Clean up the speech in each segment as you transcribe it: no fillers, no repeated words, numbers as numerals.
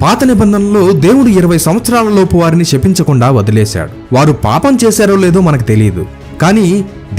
పాత నిబంధనలో దేవుడు 20 సంవత్సరాల లోపు వారిని శపించకుండా వదిలేశాడు. వారు పాపం చేశారో లేదో మనకు తెలియదు, కానీ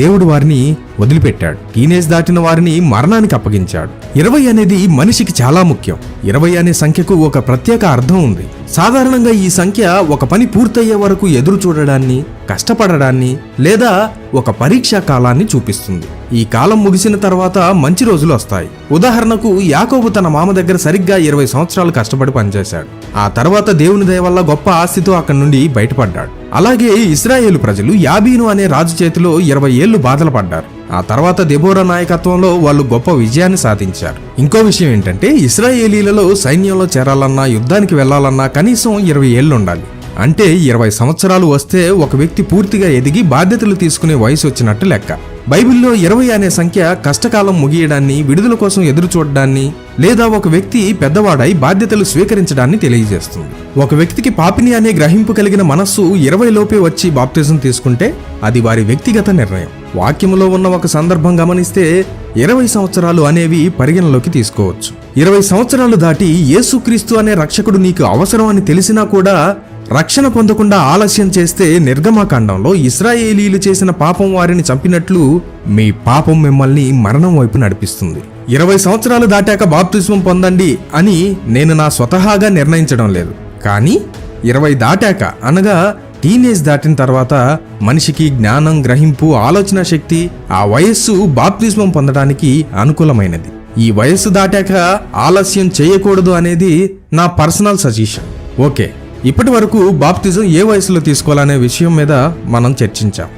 దేవుడు వారిని వదిలిపెట్టాడు. టీనేజ్ దాటిన వారిని మరణానికి అప్పగించాడు. 20 అనేది మనిషికి చాలా ముఖ్యం. 20 అనే సంఖ్యకు ఒక ప్రత్యేక అర్థం ఉంది. సాధారణంగా ఈ సంఖ్య ఒక పని పూర్తయ్యే వరకు ఎదురు చూడడాన్ని, కష్టపడడాన్ని లేదా ఒక పరీక్షా కాలాన్ని చూపిస్తుంది. ఈ కాలం ముగిసిన తర్వాత మంచి రోజులు వస్తాయి. ఉదాహరణకు యాకోబు తన మామ దగ్గర సరిగ్గా 20 సంవత్సరాలు కష్టపడి పనిచేశాడు. ఆ తర్వాత దేవుని దయ వల్ల గొప్ప ఆస్తితో అక్కడి నుండి బయటపడ్డాడు. అలాగే ఇశ్రాయేలు ప్రజలు యాబీను అనే రాజు చేతిలో 20 ఏళ్లు బాధలు పడ్డారు. ఆ తర్వాత దెబోరా నాయకత్వంలో వాళ్ళు గొప్ప విజయాన్ని సాధించారు. ఇంకో విషయం ఏంటంటే, ఇశ్రాయేలీలలో సైన్యంలో చేరాలన్నా, యుద్ధానికి వెళ్లాలన్నా కనీసం 20 ఏళ్లు ఉండాలి. అంటే 20 సంవత్సరాలు వస్తే ఒక వ్యక్తి పూర్తిగా ఎదిగి బాధ్యతలు తీసుకునే వయసు వచ్చినట్టు లెక్క. బైబిల్లో 20 అనే సంఖ్య కష్టకాలం ముగియడాన్ని, విడుదల కోసం ఎదురు చూడడాన్ని లేదా ఒక వ్యక్తి పెద్దవాడై బాధ్యతలు స్వీకరించడాన్ని తెలియజేస్తుంది. ఒక వ్యక్తికి పాపిని అనే గ్రహింపు కలిగిన మనస్సు 20 లోపే వచ్చి బాప్తిజం తీసుకుంటే అది వారి వ్యక్తిగత నిర్ణయం. వాక్యములో ఉన్న ఒక సందర్భం గమనిస్తే 20 సంవత్సరాలు అనేవి పరిగణలోకి తీసుకోవచ్చు. 20 సంవత్సరాలు దాటి యేసుక్రీస్తు అనే రక్షకుడు నీకు అవసరం అని తెలిసినా కూడా రక్షణ పొందకుండా ఆలస్యం చేస్తే నిర్గమకాండంలో ఇశ్రాయేలీలు చేసిన పాపం వారిని చంపినట్లు మీ పాపం మిమ్మల్ని మరణం వైపు నడిపిస్తుంది. 20 సంవత్సరాలు దాటాక బాప్తిస్మం పొందండి అని నేను నా స్వతహాగా నిర్ణయించడం లేదు. కానీ 20 దాటాక అనగా టీనేజ్ దాటిన తర్వాత మనిషికి జ్ఞానం, గ్రహింపు, ఆలోచన శక్తి, ఆ వయస్సు బాప్తిస్మం పొందడానికి అనుకూలమైనది. ఈ వయస్సు దాటాక ఆలస్యం చేయకూడదు అనేది నా పర్సనల్ సజెషన్. ఓకే, ఇప్పటి వరకు బాప్తిజం ఏ వయసులో తీసుకోవాలనే విషయం మీద మనం చర్చించాం.